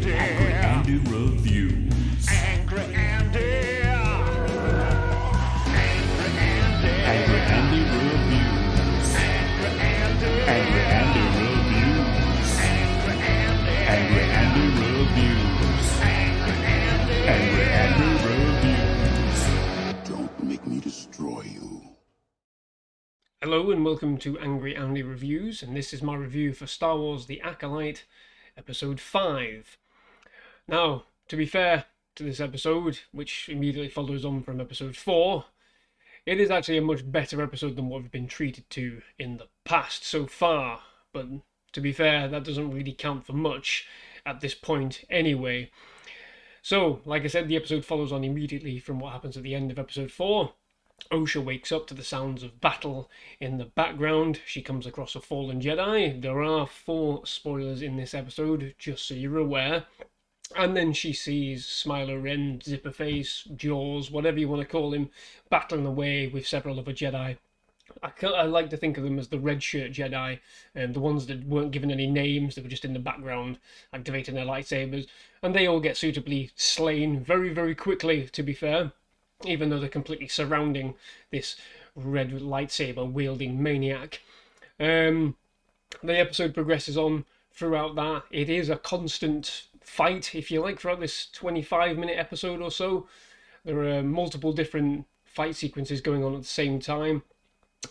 Angry Andy Reviews. Angry Andy. Angry Andy Reviews. Angry Andy Reviews. Angry Andy Reviews. Angry Andy Reviews. Don't make me destroy you. Hello and welcome to Angry Andy Reviews, and this is my review for Star Wars The Acolyte, Episode 5. Now, to be fair to this episode, which immediately follows on from Episode 4, it is actually a much better episode than what we've been treated to in the past so far, but to be fair, that doesn't really count for much at this point anyway. So, like I said, the episode follows on immediately from what happens at the end of Episode 4. Osha wakes up to the sounds of battle in the background. She comes across a fallen Jedi. There are 4 spoilers in this episode, just so you're aware. And then she sees Smiler Ren, Zipperface, Jaws, whatever you want to call him, battling away with several other Jedi. I like to think of them as the red shirt Jedi, the ones that weren't given any names, they were just in the background, activating their lightsabers. And they all get suitably slain very, very quickly, to be fair, even though they're completely surrounding this red lightsaber wielding maniac. The episode progresses on throughout that. It is a constant fight, if you like, throughout this 25-minute episode or so. There are multiple different fight sequences going on at the same time.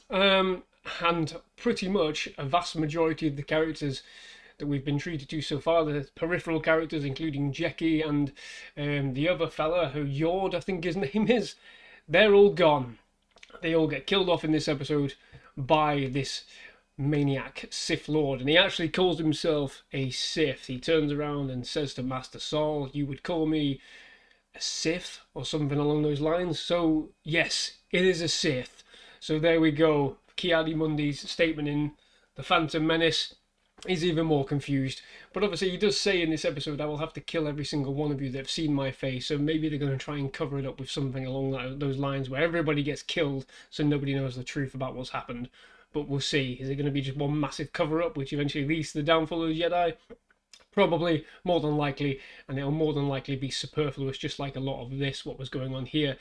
And pretty much a vast majority of the characters that we've been treated to so far, the peripheral characters, including Jecki and the other fella, who Yord, I think his name is, they're all gone. They all get killed off in this episode by this maniac Sith Lord, and he actually calls himself a Sith. He turns around and says to Master Saul, "You would call me a Sith," or something along those lines. So yes, it is a Sith. So there we go. Ki-Adi-Mundi's statement in The Phantom Menace is even more confused. But obviously he does say in this episode, "I will have to kill every single one of you that have seen my face." So maybe they're going to try and cover it up with something along those lines where everybody gets killed so nobody knows the truth about what's happened. But we'll see. Is it going to be just one massive cover-up which eventually leads to the downfall of the Jedi? Probably, more than likely, and it'll more than likely be superfluous, just like a lot of this, what was going on here.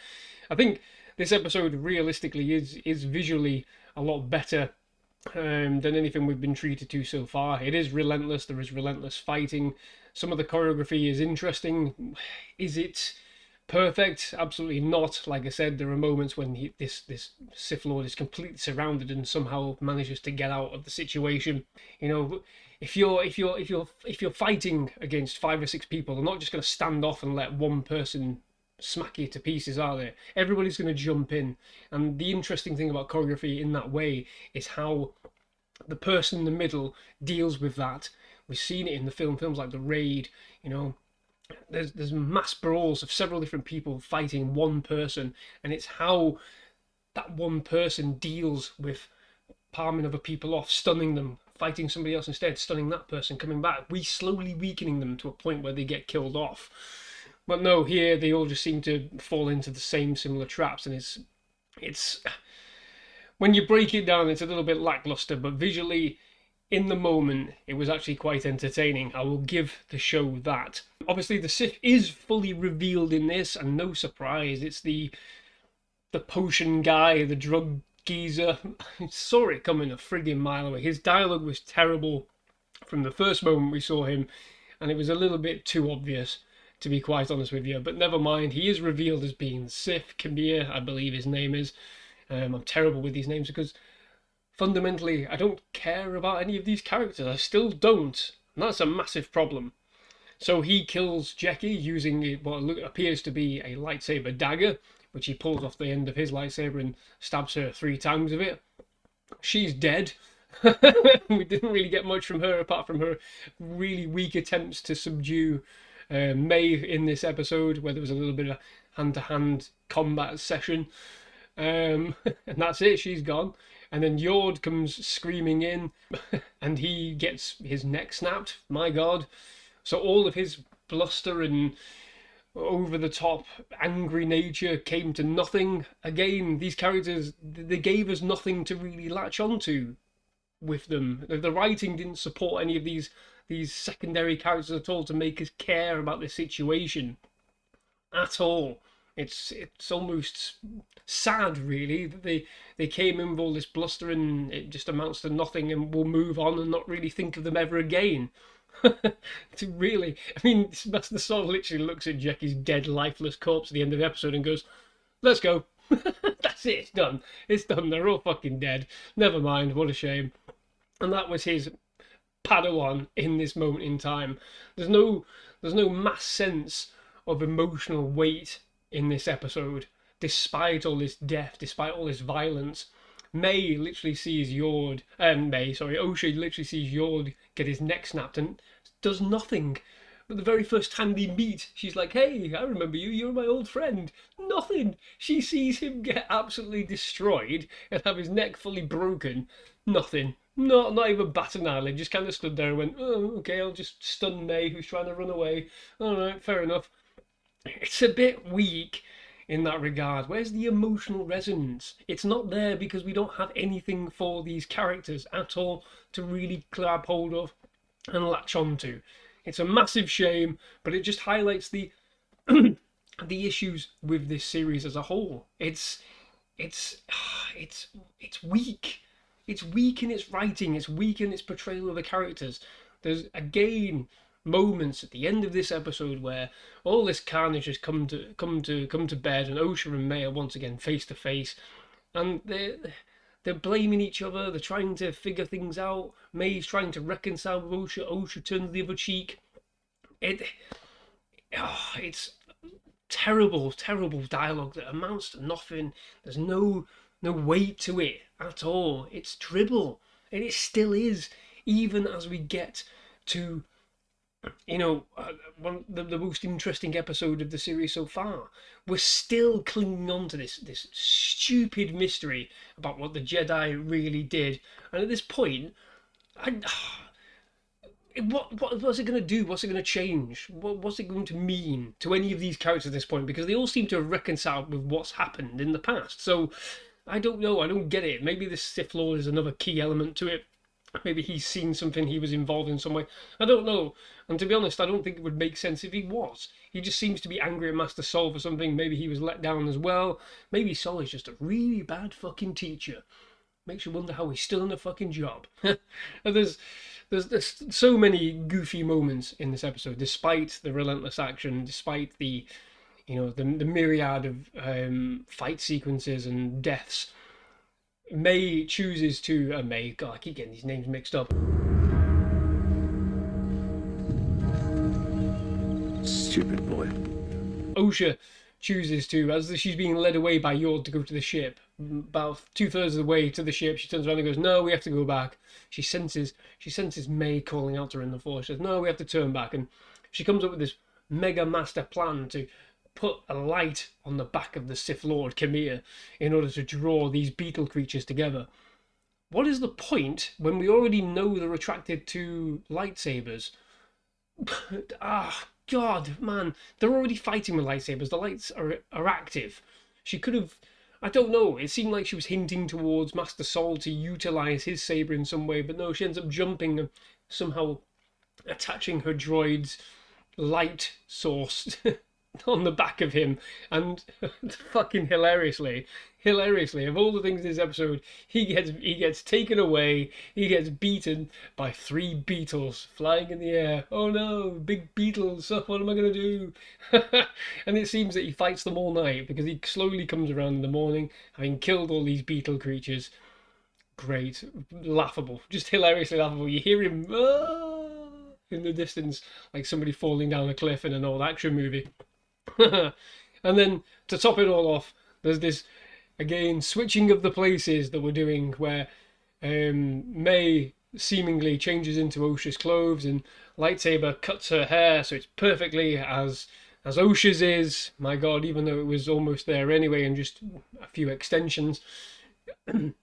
I think this episode realistically is visually a lot better than anything we've been treated to so far. It is relentless. There is relentless fighting. Some of the choreography is interesting. Is it perfect? Absolutely not. Like I said, there are moments when this Sith Lord is completely surrounded and somehow manages to get out of the situation. You know, if you're fighting against 5 or 6 people, they're not just going to stand off and let one person smack you to pieces, are they? Everybody's going to jump in. And the interesting thing about choreography in that way is how the person in the middle deals with that. We've seen it in the films like The Raid. You know, there's mass brawls of several different people fighting one person, and it's how that one person deals with palming other people off, stunning them, fighting somebody else instead, stunning that person, coming back, slowly weakening them to a point where they get killed off. But no, here they all just seem to fall into the same similar traps, and it's when you break it down, it's a little bit lackluster, but visually, in the moment, it was actually quite entertaining. I will give the show that. Obviously, the Sith is fully revealed in this, and no surprise, it's the potion guy, the drug geezer. I saw it coming a friggin' mile away. His dialogue was terrible from the first moment we saw him, and it was a little bit too obvious, to be quite honest with you. But never mind, he is revealed as being Sith Kabir, I believe his name is. I'm terrible with these names because fundamentally I don't care about any of these characters. I still don't, and that's a massive problem. So he kills Jecki using what appears to be a lightsaber dagger, which he pulls off the end of his lightsaber and stabs her 3 times with it. She's dead. We didn't really get much from her apart from her really weak attempts to subdue Maeve in this episode, where there was a little bit of hand-to-hand combat session. And that's it, she's gone. And then Yord comes screaming in, and he gets his neck snapped. My God. So all of his bluster and over-the-top angry nature came to nothing. Again, these characters, they gave us nothing to really latch onto. with them. The writing didn't support any of these secondary characters at all to make us care about the situation at all. It's almost sad, really, that they came in with all this bluster and it just amounts to nothing, and we'll move on and not really think of them ever again. Really, I mean, Master Soul literally looks at Jackie's dead, lifeless corpse at the end of the episode and goes, "Let's go." That's it. It's done. It's done. They're all fucking dead. Never mind. What a shame. And that was his Padawan in this moment in time. There's no mass sense of emotional weight in this episode, despite all this death, despite all this violence. Osha literally sees Yord get his neck snapped and does nothing. But the very first time they meet, she's like, "Hey, I remember you, you're my old friend." Nothing. She sees him get absolutely destroyed and have his neck fully broken. Nothing. Not even bat an eyelid, just kind of stood there and went, "Oh, okay, I'll just stun May, who's trying to run away. Alright, fair enough." It's a bit weak in that regard. Where's the emotional resonance? It's not there because we don't have anything for these characters at all to really grab hold of and latch onto. It's a massive shame, but it just highlights the the issues with this series as a whole. It's weak. It's weak in its writing. It's weak in its portrayal of the characters. There's again moments at the end of this episode where all this carnage has come to bed, and Osha and May are once again face to face, and they're blaming each other. They're trying to figure things out. May's trying to reconcile with Osha. Osha turns the other cheek. It's terrible dialogue that amounts to nothing. There's no weight to it at all. It's dribble, and it still is, even as we get to one the most interesting episode of the series so far. We're still clinging on to this stupid mystery about what the Jedi really did, and at this point, what's it going to do? What's it going to change? What's it going to mean to any of these characters at this point? Because they all seem to have reconciled with what's happened in the past. So I don't know. I don't get it. Maybe the Sith Lord is another key element to it. Maybe he's seen something, he was involved in some way. I don't know. And to be honest, I don't think it would make sense if he was. He just seems to be angry at Master Sol for something. Maybe he was let down as well. Maybe Sol is just a really bad fucking teacher. Makes you wonder how he's still in the fucking job. And there's so many goofy moments in this episode, despite the relentless action, despite the myriad of fight sequences and deaths. May chooses to... God, I keep getting these names mixed up. Stupid boy. Osha chooses to, as she's being led away by Yord to go to the ship, about 2/3 of the way to the ship, she turns around and goes, "No, we have to go back." She senses May calling out to her in the Force. She says, "No, we have to turn back." And she comes up with this mega master plan to put a light on the back of the Sith Lord Khmer in order to draw these beetle creatures together. What is the point when we already know they're attracted to lightsabers? God, man, they're already fighting with lightsabers. The lights are active. She could have... I don't know. It seemed like she was hinting towards Master Sol to utilize his saber in some way, but no, she ends up jumping and somehow attaching her droid's light source on the back of him, and fucking hilariously, of all the things in this episode, he gets taken away, he gets beaten by 3 beetles flying in the air. Oh no, big beetles, what am I going to do? And it seems that he fights them all night, because he slowly comes around in the morning, having killed all these beetle creatures. Great, laughable, just hilariously laughable. You hear him in the distance, like somebody falling down a cliff in an old action movie. And then to top it all off, there's this again switching of the places that we're doing, where May seemingly changes into Osha's clothes and lightsaber cuts her hair so it's perfectly as Osha's is. My God, even though it was almost there anyway and just a few extensions. And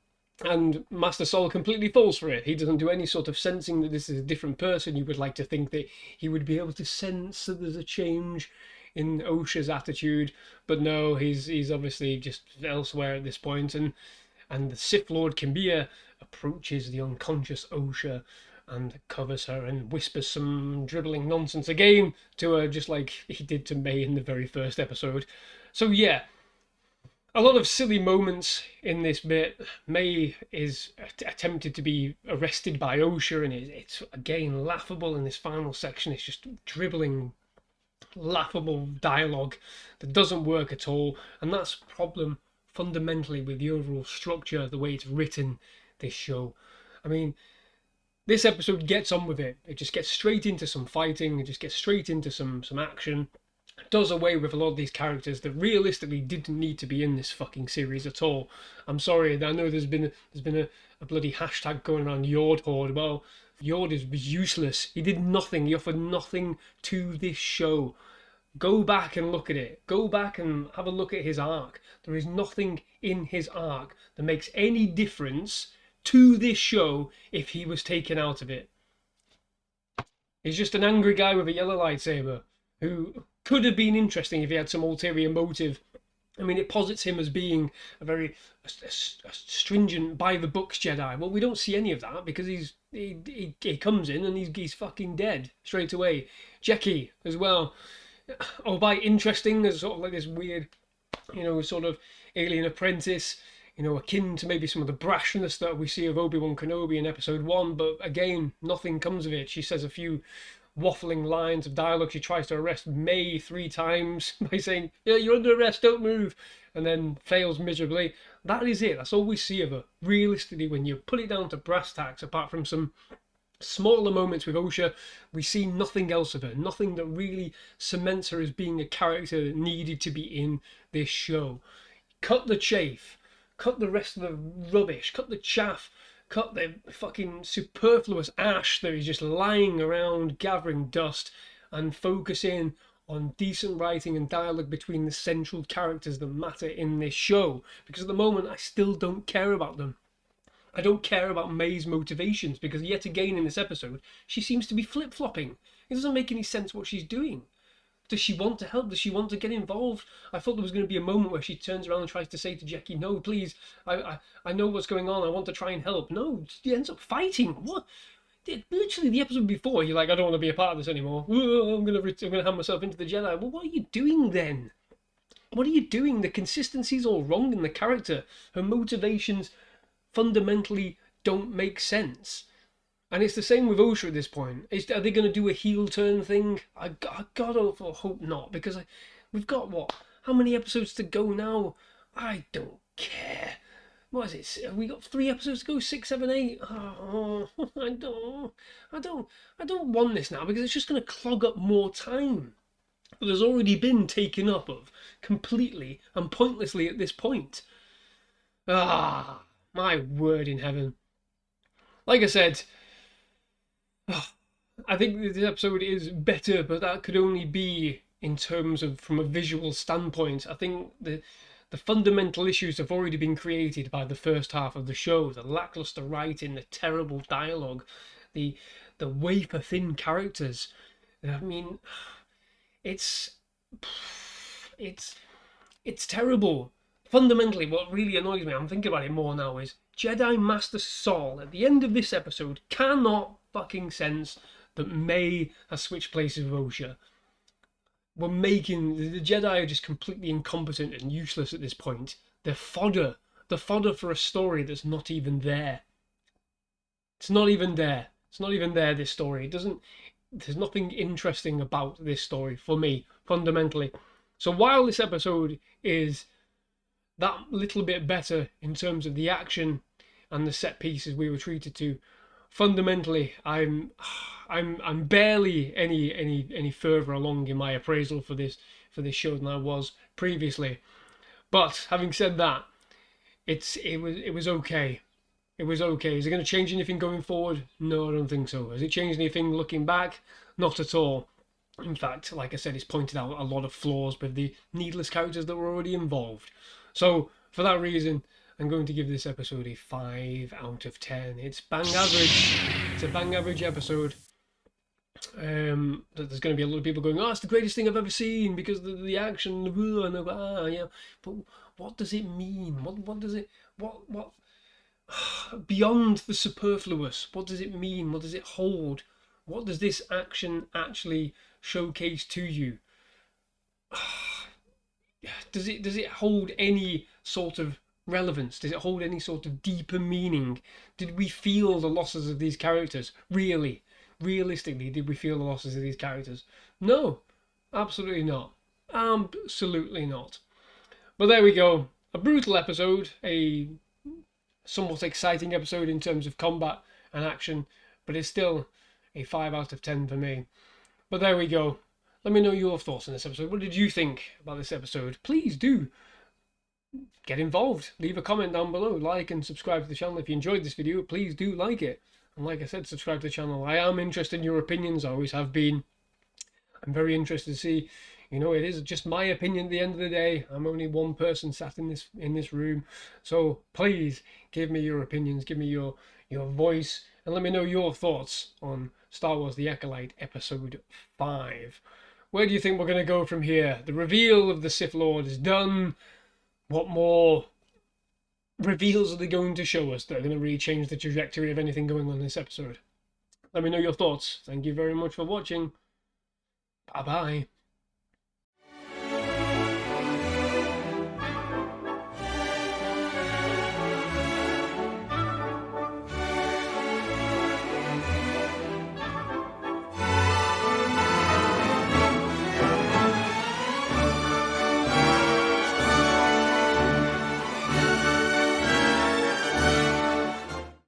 Master Sol completely falls for it. He doesn't do any sort of sensing that this is a different person. You would like to think that he would be able to sense that there's a change in Osha's attitude, but no, he's obviously just elsewhere at this point. And the Sith Lord Khmer approaches the unconscious Osha and covers her and whispers some dribbling nonsense again to her, just like he did to May in the very first episode. So yeah, a lot of silly moments in this bit. May is attempted to be arrested by Osha, and it's again laughable in this final section. It's just dribbling, laughable dialogue that doesn't work at all, and that's a problem fundamentally with the overall structure, the way it's written, this show. I mean, this episode gets on with it. It just gets straight into some fighting, it just gets straight into some action. It does away with a lot of these characters that realistically didn't need to be in this fucking series at all. I'm sorry, I know there's been a bloody hashtag going around Yord Horde. Well, Yord was useless. He did nothing. He offered nothing to this show. Go back and look at it. Go back and have a look at his arc. There is nothing in his arc that makes any difference to this show if he was taken out of it. He's just an angry guy with a yellow lightsaber who could have been interesting if he had some ulterior motive. I mean, it posits him as being a very stringent, by-the-books Jedi. Well, we don't see any of that because he comes in and he's fucking dead straight away. Jackie as well. Oh, by interesting as sort of like this weird, sort of alien apprentice, akin to maybe some of the brashness that we see of Obi-Wan Kenobi in episode 1, but again, nothing comes of it. She says a few waffling lines of dialogue. She tries to arrest May 3 times by saying, "Yeah, you're under arrest, don't move," and then fails miserably. That is it. That's all we see of her. Realistically, when you put it down to brass tacks, apart from some smaller moments with Osha, we see nothing else of her. Nothing that really cements her as being a character that needed to be in this show. Cut the chafe. Cut the rest of the rubbish. Cut the chaff. Cut the fucking superfluous ash that is just lying around gathering dust, and focus in on decent writing and dialogue between the central characters that matter in this show. Because at the moment, I still don't care about them. I don't care about May's motivations, because yet again in this episode, she seems to be flip-flopping. It doesn't make any sense what she's doing. Does she want to help? Does she want to get involved? I thought there was going to be a moment where she turns around and tries to say to Jackie, "No, please, I know what's going on. I want to try and help." No, she ends up fighting. What? Literally the episode before, you're like, "I don't want to be a part of this anymore. I'm gonna hand myself into the Jedi." Well, what are you doing then? What are you doing? The consistency's all wrong in the character. Her motivations fundamentally don't make sense. And it's the same with Osha at this point. Are they going to do a heel turn thing? I God hope not, because we've got how many episodes to go now? I don't care. What is it? Have we got 3 episodes to go? 6, 7, 8? Oh, I don't want this now, because it's just going to clog up more time that has already been taken up of completely and pointlessly at this point. Ah, my word in heaven. Like I said, I think this episode is better, but that could only be in terms of from a visual standpoint. I think the fundamental issues have already been created by the first half of the show. The lackluster writing, the terrible dialogue, the wafer thin characters. I mean, it's terrible. Fundamentally, what really annoys me, I'm thinking about it more now, is Jedi Master Saul at the end of this episode cannot fucking sense that May has switched places with Osha. The Jedi are just completely incompetent and useless at this point. They're fodder. They're fodder for a story that's not even there. It's not even there. It's not even there, this story. There's nothing interesting about this story for me, fundamentally. So while this episode is that little bit better in terms of the action and the set pieces we were treated to, fundamentally I'm barely any further along in my appraisal for this show than I was previously. But having said that, it was okay. It was okay. Is it going to change anything going forward? No, I don't think so. Has it changed anything looking back? Not at all. In fact, like I said, it's pointed out a lot of flaws with the needless characters that were already involved. So, for that reason, I'm going to give this episode a 5 out of 10. It's bang average. It's a bang average episode. There's going to be a lot of people going, "Oh, it's the greatest thing I've ever seen because of the action." And yeah. But what does it mean? What does it... What beyond the superfluous. What does it mean? What does it hold? What does this action actually showcase to you? Does it hold any sort of relevance? Does it hold any sort of deeper meaning? Did we feel the losses of these characters? Really? Realistically, did we feel the losses of these characters? No, absolutely not. Absolutely not. But there we go. A brutal episode, a somewhat exciting episode in terms of combat and action, but it's still a 5 out of 10 for me. But there we go. Let me know your thoughts on this episode. What did you think about this episode? Please do get involved. Leave a comment down below. Like and subscribe to the channel. If you enjoyed this video, please do like it. And like I said, subscribe to the channel. I am interested in your opinions. I always have been. I'm very interested to see. You know, it is just my opinion at the end of the day. I'm only one person sat in this room. So please give me your opinions. Give me your voice. And let me know your thoughts on Star Wars The Acolyte Episode 5. Where do you think we're going to go from here? The reveal of the Sith Lord is done. What more reveals are they going to show us that are going to really change the trajectory of anything going on in this episode? Let me know your thoughts. Thank you very much for watching. Bye-bye.